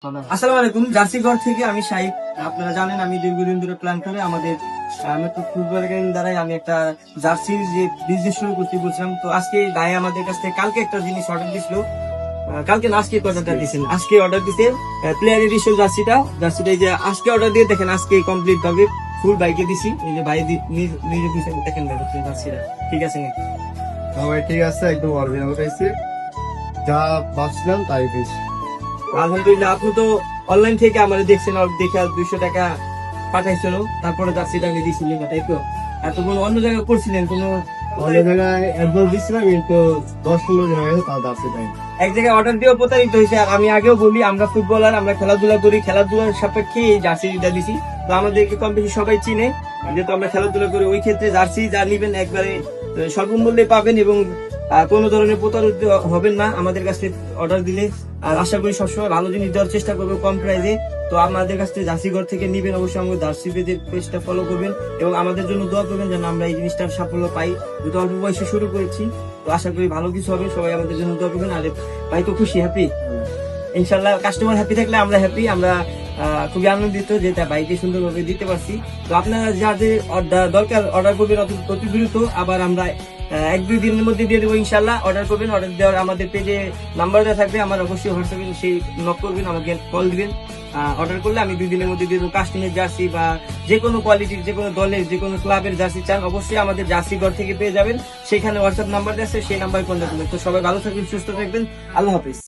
আসসালামু আলাইকুম। জার্সি ঘর থেকে আমি শাহিদ। আপনারা জানেন আমি দীর্ঘদিন ধরে প্ল্যান করে আমাদের ফুটবল একাডেমি দ্বারাই আমি একটা জার্সির যে বিজনেস শুরু করতে বলছিলাম। তো আজকে ভাই আমাদের কাছ থেকে কালকে একটা জিনিস অর্ডার দিছিল। কালকে না আজকে অর্ডারটা দিয়েছেন, আজকে অর্ডার দিতে প্লেয়ার এডিশন জার্সিটা এই যে আজকে অর্ডার দিয়ে দেখেন আজকে কমপ্লিট ভাবে ফুল বাইকে দিছি। এই যে ভাই নিজে দিয়েছেন, দেখেন ভাই জার্সিটা ঠিক আছে নাকি? ভাই ঠিক আছে, একদম অরিজিনাল পাইছি, যা ভাবছিলাম তাই পেয়েছি। আলহামদুলিল্লাহ। আপনি তো অনলাইন থেকে আমাদের দেখছেন, দেখে 200 টাকা পাঠাইছিল, তারপরে জার্সিটা আমি দিয়েছিলেন, তাই তো? এত কোনো অন্য জায়গায় করছিলেন কোনো অনেক জায়গায় অ্যাডভান্স দিচ্ছিলাম, কিন্তু 10-15 দিন হয়ে গেছে, তাও দাঁড়াচ্ছে টাইম। এক জায়গায় অর্ডার দিয়েও প্রতারিত হয়েছে। আর আমি আগেও বলি আমরা ফুটবলার, আমরা খেলাধুলা করি, খেলাধুলার সাপেক্ষে এই জার্সিটা দিছি। তো আমাদেরকে কম বেশি সবাই চিনে, যেহেতু আমরা খেলাধুলা করি। ওই ক্ষেত্রে জার্সি যা নিবেন একবারে স্বল্প মূল্যে পাবেন এবং কোনো ধরনের প্রতারিত হবেন না আমাদের কাছ থেকে অর্ডার দিলে। আর আশা করি সবসময় ভালো জিনিস দেওয়ার চেষ্টা করবো কম প্রাইসে। তো আমাদের কাছ থেকে জার্সি ঘর থেকে নিবেন, অবশ্যই আমাদের জার্সি পেজটা ফলো করবেন এবং আমাদের জন্য দোয়া করবেন যেন আমরা এই জিনিসটার সাফল্য পাই। যেহেতু অল্প বয়সে শুরু করেছি, তো আশা করি ভালো কিছু হবে। সবাই আমাদের জন্য দোয়া করবেন। আর ভাই তো খুশি, হ্যাপি ইনশাল্লাহ। কাস্টমার হ্যাপি থাকলে আমরা হ্যাপি। আমরা খুবই আনন্দিত যে তার বাইকে সুন্দরভাবে দিতে পারছি। তো আপনারা যাদের দরকার অর্ডার করবেন অতি দ্রুত। আবার আমরা 1-2 দিনের মধ্যে দিয়ে দেবো ইনশাল্লাহ। অর্ডার করবেন, অর্ডার দেওয়ার আমাদের পেজে নাম্বার দেওয়া থাকবে, আমার অবশ্যই হোয়াটসঅ্যাপে সেই নক করবেন, আমাকে কল দিবেন। অর্ডার করলে আমি 2 দিনের মধ্যে দিয়ে দেবো। কাস্টমার জার্সি বা যে কোনো কোয়ালিটির, যে কোনো দলের, যে কোনো ক্লাবের জার্সি চান, অবশ্যই আমাদের জার্সি ঘর থেকে পেয়ে যাবেন। সেখানে হোয়াটসঅ্যাপ নাম্বার আছে, সেই নাম্বারে কন্ট্যাক্ট করবেন। তো সবাই ভালো থাকবেন, সুস্থ থাকবেন। আল্লাহ হাফিজ।